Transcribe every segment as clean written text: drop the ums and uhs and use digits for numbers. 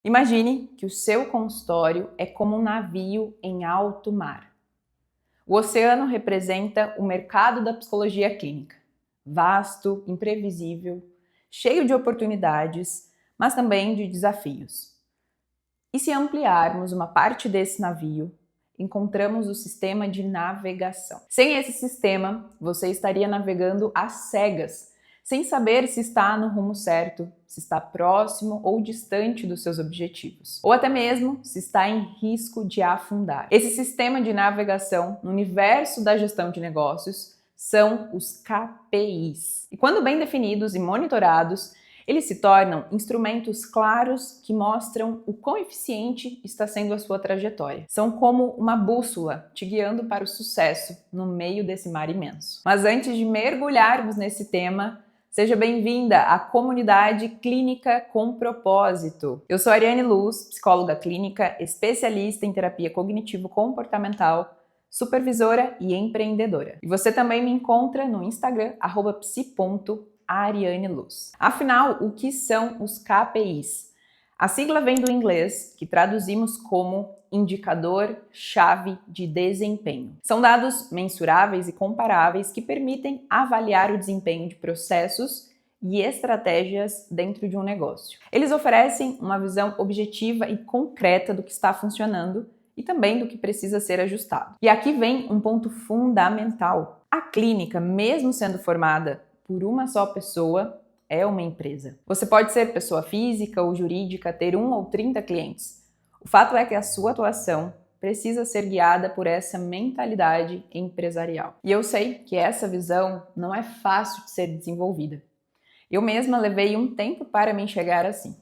Imagine que o seu consultório é como um navio em alto mar. O oceano representa o mercado da psicologia clínica. Vasto, imprevisível, cheio de oportunidades, mas também de desafios. E se ampliarmos uma parte desse navio, encontramos o sistema de navegação. Sem esse sistema, você estaria navegando às cegas, sem saber se está no rumo certo, se está próximo ou distante dos seus objetivos, ou até mesmo se está em risco de afundar. Esse sistema de navegação no universo da gestão de negócios são os KPIs. E quando bem definidos e monitorados, eles se tornam instrumentos claros que mostram o quão eficiente está sendo a sua trajetória. São como uma bússola te guiando para o sucesso no meio desse mar imenso. Mas antes de mergulharmos nesse tema, seja bem-vinda à comunidade Clínica com Propósito. Eu sou Ariane Luz, psicóloga clínica, especialista em terapia cognitivo-comportamental, supervisora e empreendedora. E você também me encontra no Instagram, @psi.arianeluz. Afinal, o que são os KPIs? A sigla vem do inglês, que traduzimos como indicador-chave de desempenho. São dados mensuráveis e comparáveis que permitem avaliar o desempenho de processos e estratégias dentro de um negócio. Eles oferecem uma visão objetiva e concreta do que está funcionando e também do que precisa ser ajustado. E aqui vem um ponto fundamental. A clínica, mesmo sendo formada por uma só pessoa, é uma empresa. Você pode ser pessoa física ou jurídica, ter 1 ou 30 clientes. O fato é que a sua atuação precisa ser guiada por essa mentalidade empresarial. E eu sei que essa visão não é fácil de ser desenvolvida. Eu mesma levei um tempo para me enxergar assim.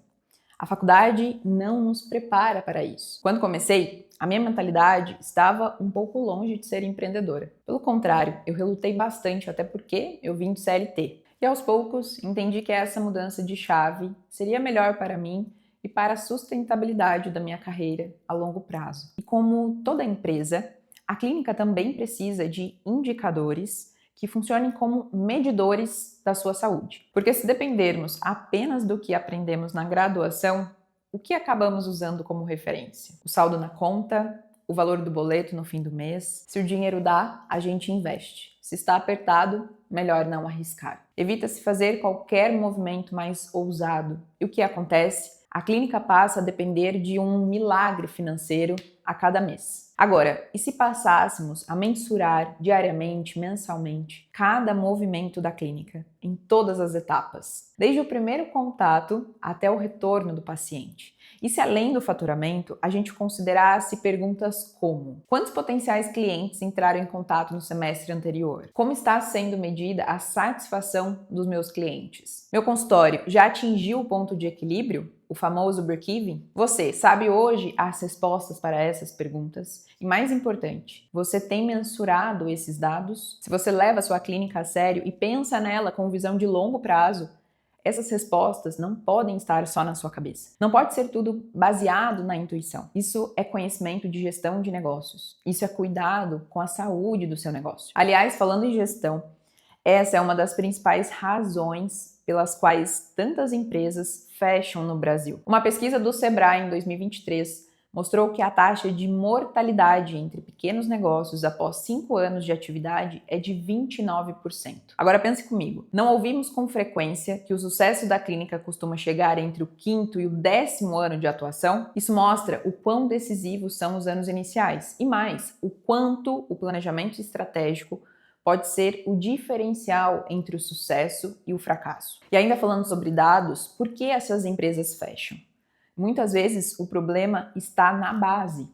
A faculdade não nos prepara para isso. Quando comecei, a minha mentalidade estava um pouco longe de ser empreendedora. Pelo contrário, eu relutei bastante, até porque eu vim do CLT. E aos poucos, entendi que essa mudança de chave seria melhor para mim e para a sustentabilidade da minha carreira a longo prazo. E como toda empresa, a clínica também precisa de indicadores que funcionem como medidores da sua saúde. Porque se dependermos apenas do que aprendemos na graduação, o que acabamos usando como referência? O saldo na conta, o valor do boleto no fim do mês. Se o dinheiro dá, a gente investe. Se está apertado, melhor não arriscar. Evita-se fazer qualquer movimento mais ousado. E o que acontece? A clínica passa a depender de um milagre financeiro a cada mês. Agora, e se passássemos a mensurar diariamente, mensalmente, cada movimento da clínica, em todas as etapas, desde o primeiro contato até o retorno do paciente? E se além do faturamento, a gente considerasse perguntas como: quantos potenciais clientes entraram em contato no semestre anterior? Como está sendo medida a satisfação dos meus clientes? Meu consultório já atingiu o ponto de equilíbrio? O famoso break-even? Você sabe hoje as respostas para essas perguntas? E mais importante, você tem mensurado esses dados? Se você leva a sua clínica a sério e pensa nela com visão de longo prazo, essas respostas não podem estar só na sua cabeça. Não pode ser tudo baseado na intuição. Isso é conhecimento de gestão de negócios. Isso é cuidado com a saúde do seu negócio. Aliás, falando em gestão, essa é uma das principais razões pelas quais tantas empresas fecham no Brasil. Uma pesquisa do Sebrae em 2023 mostrou que a taxa de mortalidade entre pequenos negócios após 5 anos de atividade é de 29%. Agora pense comigo, não ouvimos com frequência que o sucesso da clínica costuma chegar entre o 5º e o 10º ano de atuação? Isso mostra o quão decisivos são os anos iniciais e mais, o quanto o planejamento estratégico pode ser o diferencial entre o sucesso e o fracasso. E ainda falando sobre dados, por que essas empresas fecham? Muitas vezes o problema está na base.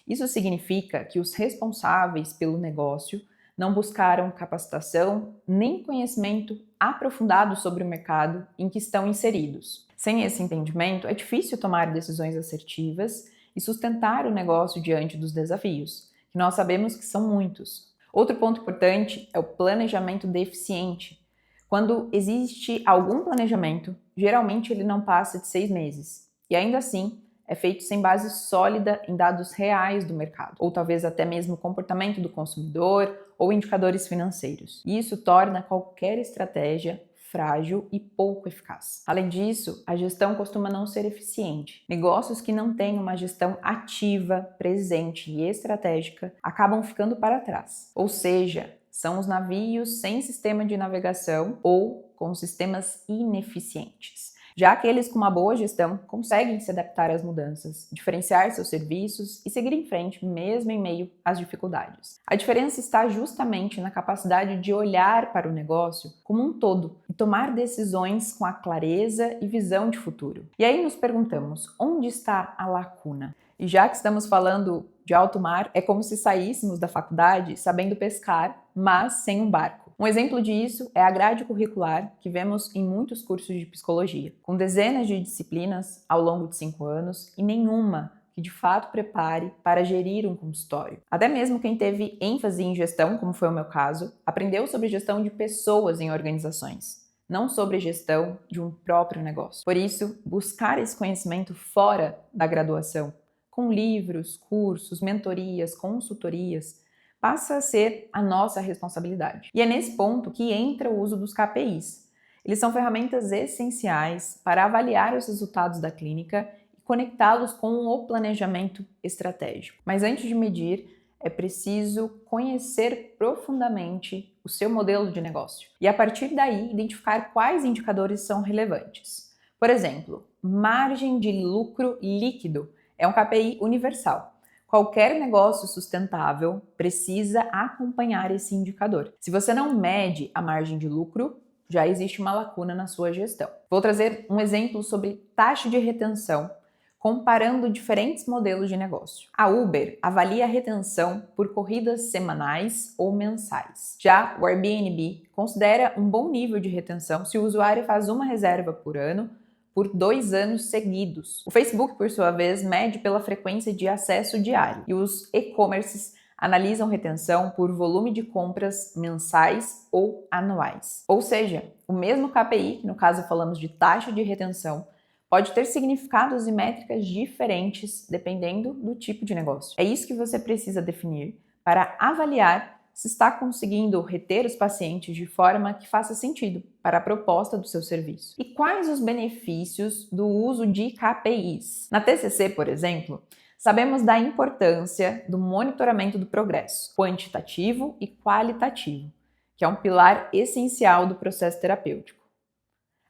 Isso significa que os responsáveis pelo negócio não buscaram capacitação nem conhecimento aprofundado sobre o mercado em que estão inseridos. Sem esse entendimento, é difícil tomar decisões assertivas e sustentar o negócio diante dos desafios, que nós sabemos que são muitos. Outro ponto importante é o planejamento deficiente. Quando existe algum planejamento, geralmente ele não passa de 6 meses. E ainda assim, é feito sem base sólida em dados reais do mercado, ou talvez até mesmo o comportamento do consumidor ou indicadores financeiros. E isso torna qualquer estratégia frágil e pouco eficaz. Além disso, a gestão costuma não ser eficiente. Negócios que não têm uma gestão ativa, presente e estratégica acabam ficando para trás. Ou seja, são os navios sem sistema de navegação ou com sistemas ineficientes. Já aqueles com uma boa gestão conseguem se adaptar às mudanças, diferenciar seus serviços e seguir em frente mesmo em meio às dificuldades. A diferença está justamente na capacidade de olhar para o negócio como um todo e tomar decisões com a clareza e visão de futuro. E aí nos perguntamos, onde está a lacuna? E já que estamos falando de alto mar, é como se saíssemos da faculdade sabendo pescar, mas sem um barco. Um exemplo disso é a grade curricular que vemos em muitos cursos de psicologia, com dezenas de disciplinas ao longo de 5 anos e nenhuma que de fato prepare para gerir um consultório. Até mesmo quem teve ênfase em gestão, como foi o meu caso, aprendeu sobre gestão de pessoas em organizações, não sobre gestão de um próprio negócio. Por isso, buscar esse conhecimento fora da graduação, com livros, cursos, mentorias, consultorias, passa a ser a nossa responsabilidade. E é nesse ponto que entra o uso dos KPIs. Eles são ferramentas essenciais para avaliar os resultados da clínica e conectá-los com o planejamento estratégico. Mas antes de medir, é preciso conhecer profundamente o seu modelo de negócio e, a partir daí, identificar quais indicadores são relevantes. Por exemplo, margem de lucro líquido é um KPI universal. Qualquer negócio sustentável precisa acompanhar esse indicador. Se você não mede a margem de lucro, já existe uma lacuna na sua gestão. Vou trazer um exemplo sobre taxa de retenção, comparando diferentes modelos de negócio. A Uber avalia a retenção por corridas semanais ou mensais. Já o Airbnb considera um bom nível de retenção se o usuário faz uma reserva por ano por 2 anos seguidos. O Facebook, por sua vez, mede pela frequência de acesso diário e os e-commerces analisam retenção por volume de compras mensais ou anuais. Ou seja, o mesmo KPI, que no caso falamos de taxa de retenção, pode ter significados e métricas diferentes dependendo do tipo de negócio. É isso que você precisa definir para avaliar se está conseguindo reter os pacientes de forma que faça sentido para a proposta do seu serviço. E quais os benefícios do uso de KPIs? Na TCC, por exemplo, sabemos da importância do monitoramento do progresso, quantitativo e qualitativo, que é um pilar essencial do processo terapêutico.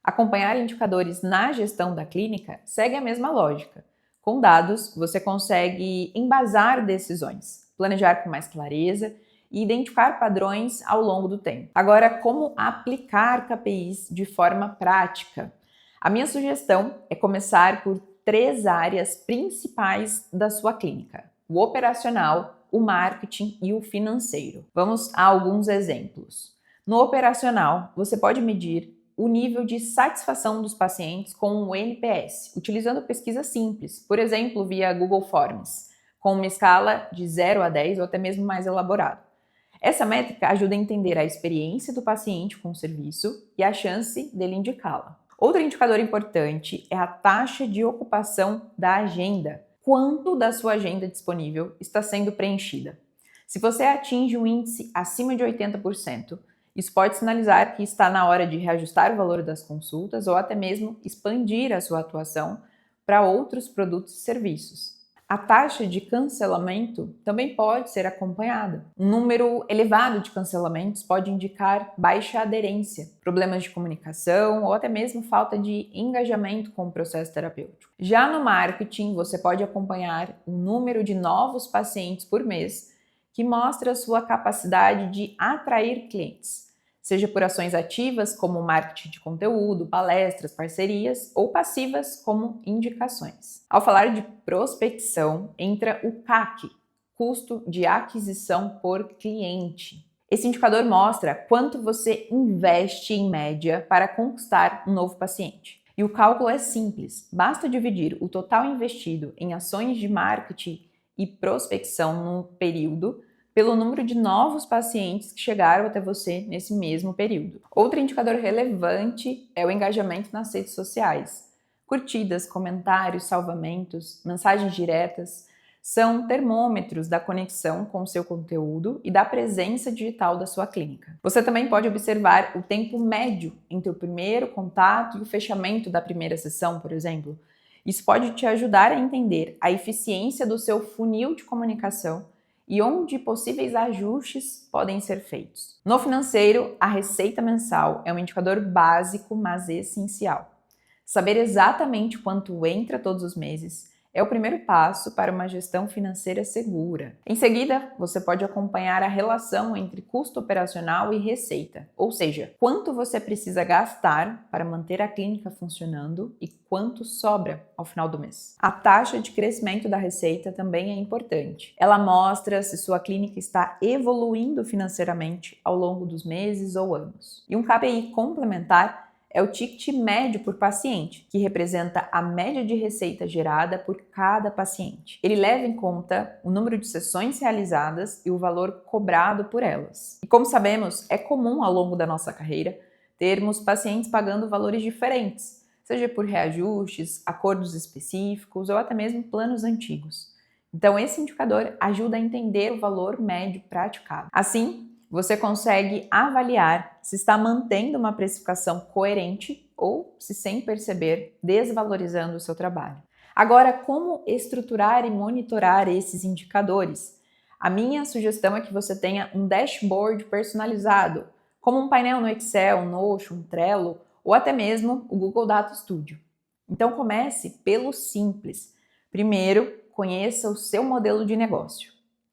Acompanhar indicadores na gestão da clínica segue a mesma lógica. Com dados, você consegue embasar decisões, planejar com mais clareza e identificar padrões ao longo do tempo. Agora, como aplicar KPIs de forma prática? A minha sugestão é começar por 3 áreas principais da sua clínica: o operacional, o marketing e o financeiro. Vamos a alguns exemplos. No operacional, você pode medir o nível de satisfação dos pacientes com o NPS, utilizando pesquisa simples, por exemplo, via Google Forms, com uma escala de 0 a 10 ou até mesmo mais elaborada. Essa métrica ajuda a entender a experiência do paciente com o serviço e a chance dele indicá-la. Outro indicador importante é a taxa de ocupação da agenda. Quanto da sua agenda disponível está sendo preenchida? Se você atinge um índice acima de 80%, isso pode sinalizar que está na hora de reajustar o valor das consultas ou até mesmo expandir a sua atuação para outros produtos e serviços. A taxa de cancelamento também pode ser acompanhada. Um número elevado de cancelamentos pode indicar baixa aderência, problemas de comunicação ou até mesmo falta de engajamento com o processo terapêutico. Já no marketing, você pode acompanhar o número de novos pacientes por mês, que mostra a sua capacidade de atrair clientes, seja por ações ativas como marketing de conteúdo, palestras, parcerias, ou passivas como indicações. Ao falar de prospecção, entra o CAC, custo de aquisição por cliente. Esse indicador mostra quanto você investe em média para conquistar um novo paciente. E o cálculo é simples, basta dividir o total investido em ações de marketing e prospecção no período pelo número de novos pacientes que chegaram até você nesse mesmo período. Outro indicador relevante é o engajamento nas redes sociais. Curtidas, comentários, salvamentos, mensagens diretas são termômetros da conexão com o seu conteúdo e da presença digital da sua clínica. Você também pode observar o tempo médio entre o primeiro contato e o fechamento da primeira sessão, por exemplo. Isso pode te ajudar a entender a eficiência do seu funil de comunicação e onde possíveis ajustes podem ser feitos. No financeiro, a receita mensal é um indicador básico, mas essencial. Saber exatamente quanto entra todos os meses é o primeiro passo para uma gestão financeira segura. Em seguida, você pode acompanhar a relação entre custo operacional e receita, ou seja, quanto você precisa gastar para manter a clínica funcionando e quanto sobra ao final do mês. A taxa de crescimento da receita também é importante. Ela mostra se sua clínica está evoluindo financeiramente ao longo dos meses ou anos. E um KPI complementar é o ticket médio por paciente, que representa a média de receita gerada por cada paciente. Ele leva em conta o número de sessões realizadas e o valor cobrado por elas. E como sabemos, é comum ao longo da nossa carreira termos pacientes pagando valores diferentes, seja por reajustes, acordos específicos ou até mesmo planos antigos. Então, esse indicador ajuda a entender o valor médio praticado. Assim, você consegue avaliar se está mantendo uma precificação coerente ou, se sem perceber, desvalorizando o seu trabalho. Agora, como estruturar e monitorar esses indicadores? A minha sugestão é que você tenha um dashboard personalizado, como um painel no Excel, Notion, Trello ou até mesmo o Google Data Studio. Então comece pelo simples. Primeiro, conheça o seu modelo de negócio.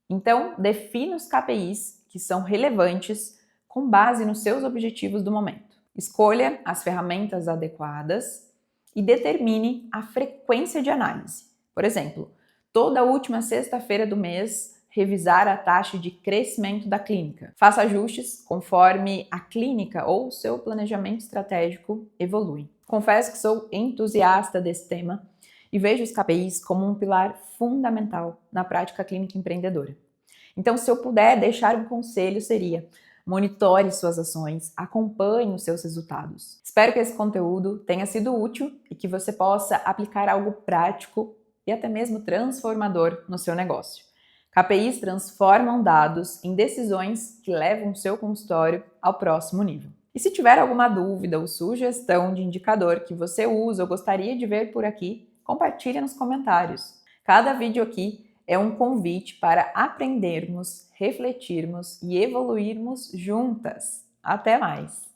Então, defina os KPIs que são relevantes com base nos seus objetivos do momento. Escolha as ferramentas adequadas e determine a frequência de análise. Por exemplo, toda última sexta-feira do mês, revisar a taxa de crescimento da clínica. Faça ajustes conforme a clínica ou seu planejamento estratégico evolui. Confesso que sou entusiasta desse tema e vejo os KPIs como um pilar fundamental na prática clínica empreendedora. Então, se eu puder deixar um conselho, seria: monitore suas ações, acompanhe os seus resultados. Espero que esse conteúdo tenha sido útil e que você possa aplicar algo prático e até mesmo transformador no seu negócio. KPIs transformam dados em decisões que levam o seu consultório ao próximo nível. E se tiver alguma dúvida ou sugestão de indicador que você usa ou gostaria de ver por aqui, compartilhe nos comentários. Cada vídeo aqui é um convite para aprendermos, refletirmos e evoluirmos juntas. Até mais!